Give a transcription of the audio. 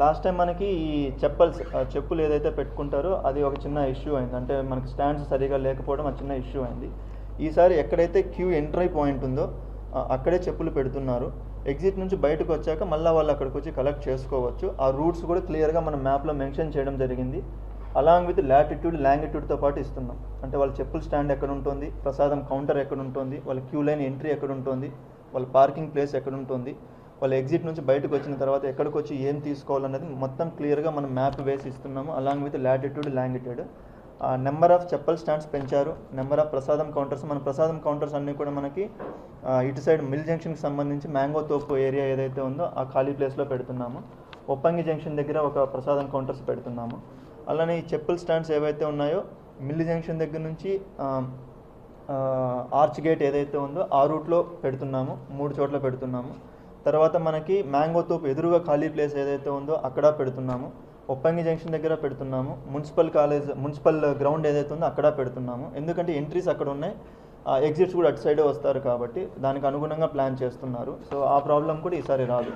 Last time మనకి ఈ చెప్పులు ఏదైతే పెట్టుకుంటారో అది ఒక చిన్న ఇష్యూ అయింది. అంటే మనకి స్టాండ్స్ సరిగా లేకపోవడం అది చిన్న ఇష్యూ అయింది. ఈసారి ఎక్కడైతే క్యూ ఎంట్రీ పాయింట్ ఉందో అక్కడే చెప్పులు పెడుతున్నారు. ఎగ్జిట్ నుంచి బయటకు వచ్చాక మళ్ళీ వాళ్ళు అక్కడికి వచ్చి కలెక్ట్ చేసుకోవచ్చు. ఆ రూట్స్ కూడా క్లియర్గా మన మ్యాప్లో మెన్షన్ చేయడం జరిగింది. అలాంగ్ విత్ లాటిట్యూడ్ లాంగిట్యూడ్తో పాటు ఇస్తున్నాం. అంటే వాళ్ళ చెప్పుల స్టాండ్ ఎక్కడ ఉంటుంది, ప్రసాదం కౌంటర్ ఎక్కడ ఉంటుంది, వాళ్ళ క్యూ లైన్ ఎంట్రీ ఎక్కడ ఉంటుంది, వాళ్ళ పార్కింగ్ ప్లేస్ ఎక్కడ ఉంటుంది, వాళ్ళ ఎగ్జిట్ నుంచి బయటకు వచ్చిన తర్వాత ఎక్కడికి వచ్చి ఏం తీసుకోవాలన్నది మొత్తం క్లియర్గా మనం మ్యాప్ వేసి ఇస్తున్నాము. Along with latitude longitude. Number of chappal stands పెంచారు. నెంబర్ ఆఫ్ ప్రసాదం కౌంటర్స్, మన ప్రసాదం కౌంటర్స్ అన్నీ కూడా మనకి ఇటు సైడ్ మిల్ జంక్షన్కి సంబంధించి మ్యాంగో తోపు ఏరియా ఏదైతే ఉందో ఆ ఖాళీ ప్లేస్లో పెడుతున్నాము. ఒప్పంగి జంక్షన్ దగ్గర ఒక ప్రసాదం కౌంటర్స్ పెడుతున్నాము. అలానే ఈ చెప్పుల్ స్టాండ్స్ ఏవైతే ఉన్నాయో మిల్ జంక్షన్ దగ్గర నుంచి ఆర్చ్ గేట్ ఏదైతే ఉందో ఆ రూట్లో పెడుతున్నాము. 3 చోట్ల పెడుతున్నాము. తర్వాత మనకి మ్యాంగో తోపు ఎదురుగా ఖాళీ ప్లేస్ ఏదైతే ఉందో అక్కడ పెడుతున్నాము. ఒప్పంగి జంక్షన్ దగ్గర పెడుతున్నాము. మున్సిపల్ గ్రౌండ్ ఏదైతే ఉందో అక్కడ పెడుతున్నాము. ఎందుకంటే ఎంట్రీస్ అక్కడ ఉన్నాయి, ఎగ్జిట్స్ కూడా అటు సైడే వస్తారు కాబట్టి దానికి అనుగుణంగా ప్లాన్ చేస్తున్నారు. సో ఆ ప్రాబ్లం కూడా ఈసారి రాదు.